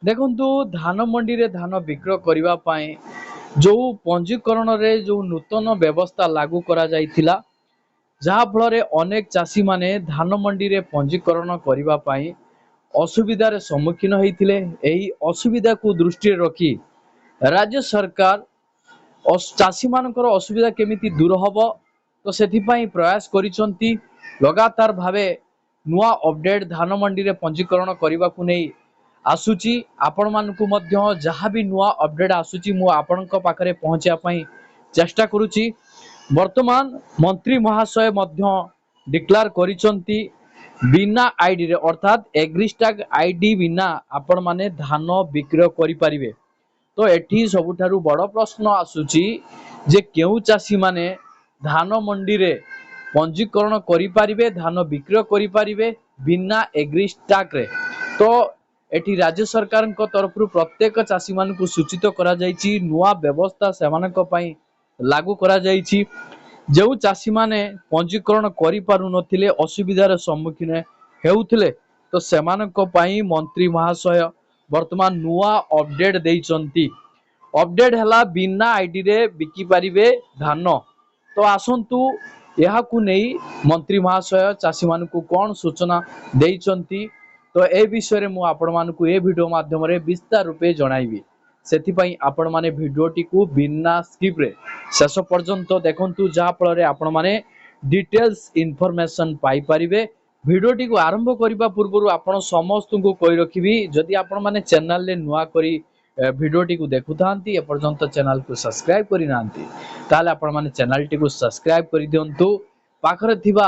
देखंतु धान मंडी रे धान विक्रय करिबा पाए जो पंजीकरण रे जो नूतन व्यवस्था लागू करा जाइथिला जहा फल अनेक चाषी माने धान मंडी रे पंजीकरण करिबा पाए असुविधार सम्मुखीन होइथिले। एही असुविधा को दृष्टि रखी राज्य सरकार चाषी मानकर असुविधा केमिति दूर हब तो सेथिपाई प्रयास करिसंती। लगातार भावे नुआ अपडेट धान मंडी रे पंजीकरण करने को नहीं आसुची। आपण मानकु मध्य जहाँ भी नुआ अपडेट आसुची मु आपणक पाखरे पहुंचा पाई चेष्टा करूची। वर्तमान मंत्री महाशय मध्य डिक्लेयर करिसंती बिना आईडी रे अर्थात एग्रीस्टाग आईडी बिना आपण माने धान विक्रय करि परिबे। तो एठी सबुठारु बड़ प्रश्न आसुची जे केउ चाषी माने धान मंडी रे पंजीकरण करि परिबे धान विक्रय करि परिबे बिना एग्रीस्टाग रे। तो एठी राज्य सरकार तरफ प्रत्येक चाषी मान को सूचित करा जाइछि नुआ व्यवस्था सेमानक पई लागू करा जाइछि। जो चाषी माने पंजीकरण करि पारु नथिले असुविधार सम्मुखीन हेउथिले तो सेमानक पई मंत्री महाशय वर्तमान नुआ अपडेट देइचंती। अपडेट हला बिना आईडी रे बिकी परिबे धान। तो आसंतु यहाकू नहीं मंत्री महाशय चाषी मान को कौन सूचना देइचंती तो ए विषय मु आपण मानकु ए वीडियो माध्यम रे विस्तार रूपे जणाइबी। सेथिपई आपण माने वीडियोटी को बिना स्किप रे शेष पर्यंत देखंतु जहा फल रे आपण माने डिटेल्स इन्फॉर्मेशन पाई परिबे। वीडियोटी को आरंभ करबा पूर्व आपण समस्त को कहि रखिबी जदि आपण माने चैनल ले नुआ करी वीडियोटी को देखुथांती ए पर्यंत चैनल को सब्सक्राइब करि नांती ताले आपण माने चैनल टी को सब्सक्राइब करि दियंतु पाखरे थिबा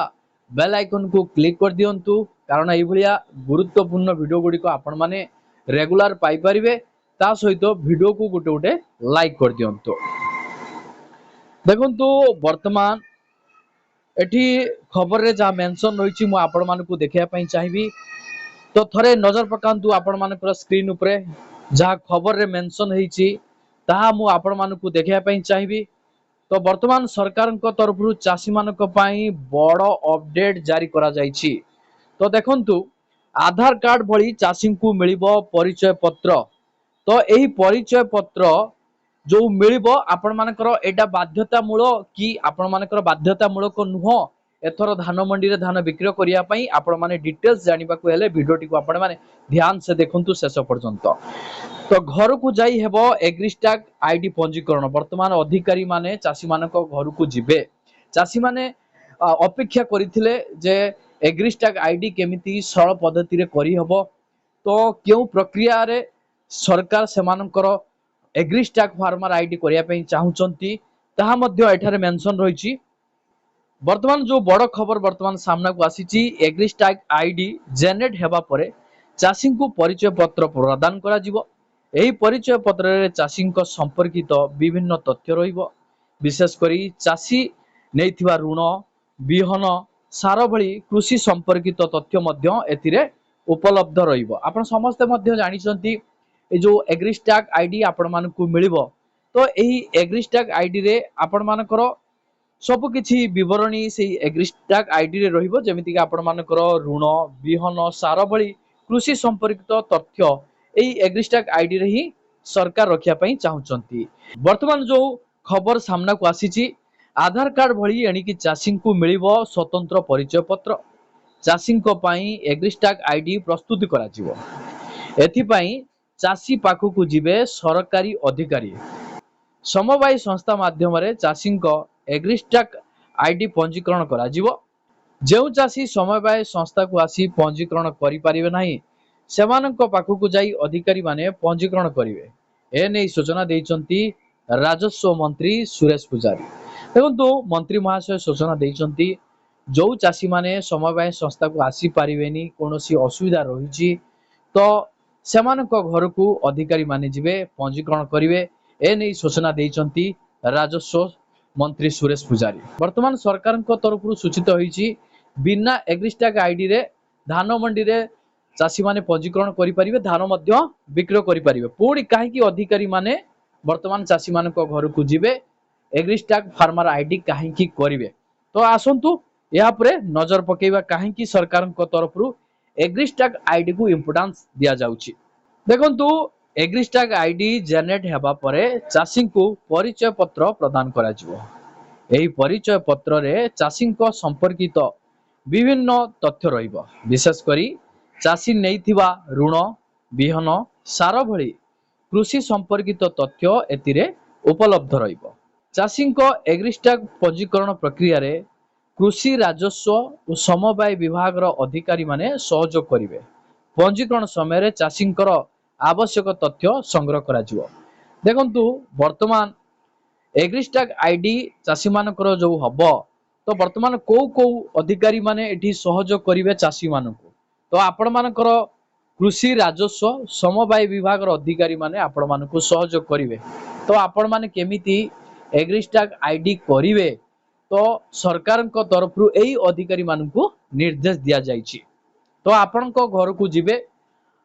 बेल आइकन को क्लिक कर दियंतु कारण एई भलिया गुरुत्वपूर्ण वीडियो गुडी को आपण माने रेगुलर पाई परिबे। ता सहित वीडियो को गोटे गोटे लाइक कर दियंतु। देखंतु वर्तमान एठी खबर रे जा मेंशन रहिछि मु आपण मानकु देखिया पई चाहिबी। तो थरे नजर पकांतु आपण मानकर स्क्रीन उपरे जहा खबर रे मेंशन हेछि ताहा मु आपण मानकु देखिया पई चाहिबी। तो वर्तमान सरकार तरफ चाषी मानक पई बड़ अपडेट जारी करा जाइछि। तो देखंतु आधार कार्ड भली चाषी को मिलिबो परिचय पत्र। तो एही परिचय पत्र जो मिलिबो आपण मानकर एटा बाध्यतामूलक कि आपण मानकर बाध्यतामूलक नुह एथर धान मंडी रे धान विक्रय करिया पई आपण माने डिटेल्स जानिबा को हेले वीडियोटी को आपण माने ध्यान से देखंतु शेष पर्यंत। तो घर को जाई हेबो एग्रीस्टाग आईडी पंजीकरण। वर्तमान अधिकारी माने चाषी मानक घर को जिबे। चाषी माने अपेक्षा करिथिले जे एग्रीस्टाग आईडी केमिति सरल पद्धति रे करि हबो तो केउ प्रक्रिया रे सरकार सेमानकर एग्रीस्टाग फार्मर आईडी करिया पई चाहुचंती ताहा मध्य एठारे मेंशन रहिछि। वर्तमान जो बड़ खबर वर्तमान सामना को आसीछि एग्रीस्टाग आईडी जेनेरेट हेबा परे चाषी को परिचय पत्र प्रदान करा जिवो। एही परिचय पत्र रे चाषी को संपर्कित विभिन्न तथ्य रहिबो। विशेष करी चाषी नेइथिबा ऋण बिहन सार भली कृषि संपर्कित तथ्य मध्य एथिरे उपलब्ध रहिबो। आपण समस्त मध्य जानिसंती ए जो एग्रीस्टाग आईडी आपण मानकु मिलिबो। तो एही एग्रीस्टाग आईडी रे आपण मानकर सब किछि विवरणी से एग्रीस्टाग आईडी रे रहिबो जेमिति कि आपण मानकर ऋण बिहन सार भली कृषि संपर्कित तथ्य एही एग्रीस्टाग आईडी रे ही सरकार रखिया पई चाहुचंती। वर्तमान जो खबर सामना को आसीछि आधार कार्ड भली एणिकी चाषी को मिलिबो स्वतंत्र परिचय पत्र। चाषी को पई एग्रीस्टाग आईडी प्रस्तुत करा जिवो। एथि पई चाषी पाखु को जिबे सरकारी अधिकारी समवाय संस्था माध्यम रे चाषी को एग्रीस्टाग आईडी पंजीकरण करा जिवो। जेउ चाषी समवाय संस्था को आसी पंजीकरण करि परिबे नाही सेमानक पाखु को जाई अधिकारी माने पंजीकरण करिवे। ए नै सूचना देइचंती राजस्व मंत्री सुरेश पुजारी। देखंतु मंत्री महाशय सूचना देइचंती जो चाषी माने समवाय संस्था को आसी पारिबेनी कोनोसी असुविधा रहिछि तो सेमानक घर को अधिकारी माने जिबे पंजीकरण करिवे। ए नै सूचना देइचंती राजस्व मंत्री सुरेश पुजारी। वर्तमान सरकार तरफ सूचित होईछि बिना एग्रीस्टाग आईडी रे धान मंडी रे चाषी माने पंजीकरण करि परिबे धान मध्य विक्रय करि परिबे। पुणी काहेकि अधिकारी माने वर्तमान चाषी मानक घर को जिबे एग्रीस्टाग फार्मर आईडी काहेकि करिवे। तो आसंतु या परे नजर पकेइबा काहेकि सरकार तरफ एग्रीस्टाग आईडी को इंपोर्टेंस दिया जाउछि। देखंतु एग्रीस्टाग आईडी जेनेरेट हेबा परे चाषी को परिचय पत्र प्रदान करा जिवो। एही परिचय पत्र रे चाषी संपर्कित विभिन्न तथ्य रहिबो, विशेष करी चाषी नैथिबा ऋण, बिहन, सार भली कृषि संपर्कित तथ्य एतिरे उपलब्ध रहिबो। चाषी एग्रीस्टाग पंजीकरण प्रक्रिया रे कृषि राजस्व और समवाय विभाग अधिकारी माने सहयोग करिवे। पंजीकरण समय चाषी आवश्यक तथ्य संग्रह करा जिवो। देखंतु वर्तमान एग्रीस्टाग आईडी चाषी मानकर जो हबो, तो वर्तमान को अधिकारी माने एठी सहयोग करिवे चाषी मानकु। तो आपण मानकर कृषि राजस्व समवाय विभाग अधिकारी माने आपण मानकु सहयोग करिवे। तो आपण माने केमिति एग्रीस्टाग आईडी करिवे, तो सरकार तरफ एही अधिकारी मानकु निर्देश दिया जाइछि। तो आपण घर को जिबे,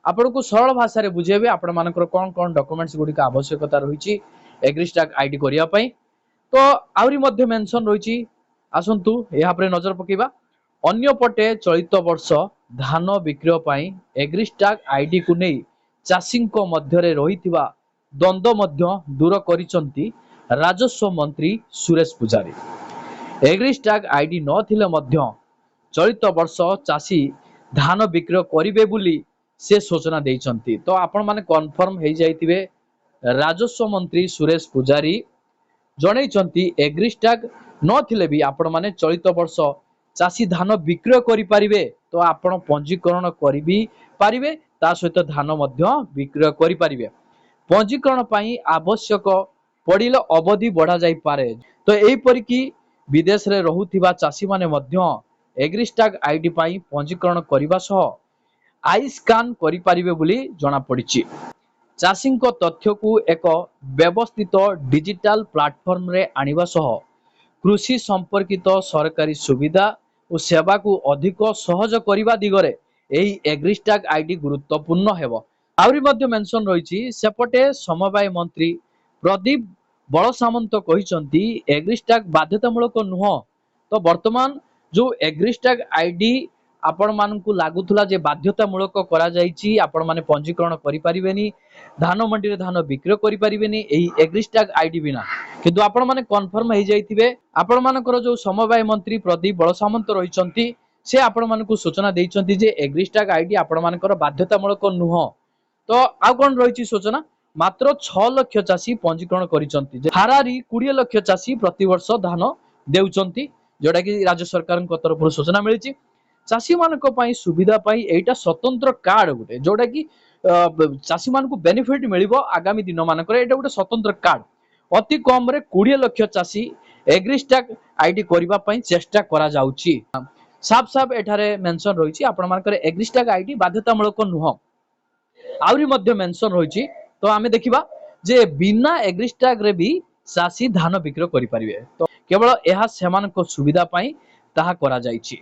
आपण को सरल भाषा रे बुझेबे आपण मानकर कोन कोन डॉक्यूमेंट्स गुडी का आवश्यकता रहिछि एग्रीस्टाग आईडी करिया पई। तो आउरी मध्य मेंशन रहिछि, आसंतु एहा परे नजर पकेबा। अन्य पटे चलित वर्ष धान विक्रय पई एग्रीस्टाग आईडी को नै चाषी मध्य रे रहिथिबा द्वंद्व मध्य दूर करिसंती राजस्व मंत्री सुरेश पुजारी। एग्रीस्टाग आईडी न थिले मध्य चलित वर्ष चाषी धान विक्रय करिवे बुली से सूचना देइछंती। तो आपण माने कन्फर्म हे जाइतिबे, राजस्व मंत्री सुरेश पुजारी जणैछंती एग्रीस्टाग न थिले भी आपण माने चलित वर्ष चाषी धान विक्रय करि पारिबे। तो आपण पंजीकरण करिबी पारिबे, ता सहित धान मध्य विक्रय करि पारिबे। पंजीकरण पई आवश्यक पड़िले अवधि बढ़ा जाई पारे। तो एही परि कि विदेश रे रहुथिबा चाषी माने मध्य एग्रीस्टाग आईडी पई पंजीकरण करिबा सह आई स्कान करि पारिबे बोली जणा पड़िछि। चाषी तथ्य को एक व्यवस्थित डिजिटल प्लेटफॉर्म रे आनिबा सह कृषि संपर्कित सरकारी सुविधा और सेवा को अधिक सहज करिबा दिगरे एही एग्रीस्टाग आईडी गुरुत्वपूर्ण हेबो। आउरी मध्य मेंशन रहिछि, सेपटे समवाय मंत्री प्रदीप बड़ सामंत कहिसंती एग्रीस्टाग बाध्यतामूलक नुह। तो वर्तमान जो एग्रीस्टाग आईडी आपण मानकु लागुथला जे बाध्यतामूलक करा जाइछि, आपण माने पंजीकरण करि परिबेनी, धान मंडी रे धान विक्रय करि परिबेनी एही एग्रीस्टाग आईडी बिना। किंतु आपण माने कन्फर्म हे जाइथिबे, आपण मानकर जो समवाय मंत्री प्रदीप बड़ सामंत रहिसंती से आपण मानकु सूचना देइसंती जे एग्रीस्टाग आईडी आपण मानकर बाध्यतामूलक नुह। तो आ कोन रहिछि सूचना, मात्र 6 लाख चाषी पंजीकरण करिसंती। हारारी 20 लाख चाषी प्रति वर्ष धान देउचंती, जोडा कि राज्य सरकार तरफ सूचना मिलिछि। चाषी मानक पई सुविधा पई एटा स्वतंत्र कार्ड गुटे, जोडा कि चाषी मानकु बेनिफिट मिलिबो आगामी दिन मानकर। एटा गुटे स्वतंत्र कार्ड। अति कम रे 20 लाख चाषी एग्रीस्टाग आईडी करिबा पई चेष्टा करा जाउछि। साफ साफ एठारे मेंशन रहिछि आपण मानकर एग्रीस्टाग आईडी बाध्यतामूलक नुह। आउरी मध्य मेंशन रहिछि, तो आमे देखिबा जे बिना एग्रीस्टाग रे भी चाषी धान विक्रय करि परिबे। तो केवल एहा सेमानक सुविधा पई ताहा करा जाइछि।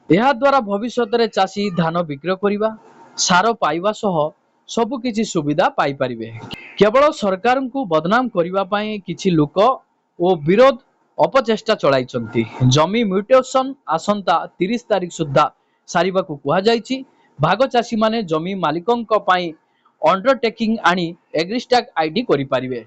एहा द्वारा भविष्यत रे चाषी धान विक्रय करिबा, सार पाइबा सह सब किछि सुविधा पाई परिबे। केवल सरकार को बदनाम करिबा पई किछि लोक ओ विरोध अपचेष्टा चलाइछंती। जमी म्यूटेशन आसंता 30 तारिख सुद्धा सारिबा को कुहा जाइछि। भाग चाषी माने जमी मालिकंक पई अंडरटेकिंग आनी एग्रीस्टाग आईडी करि परिबे।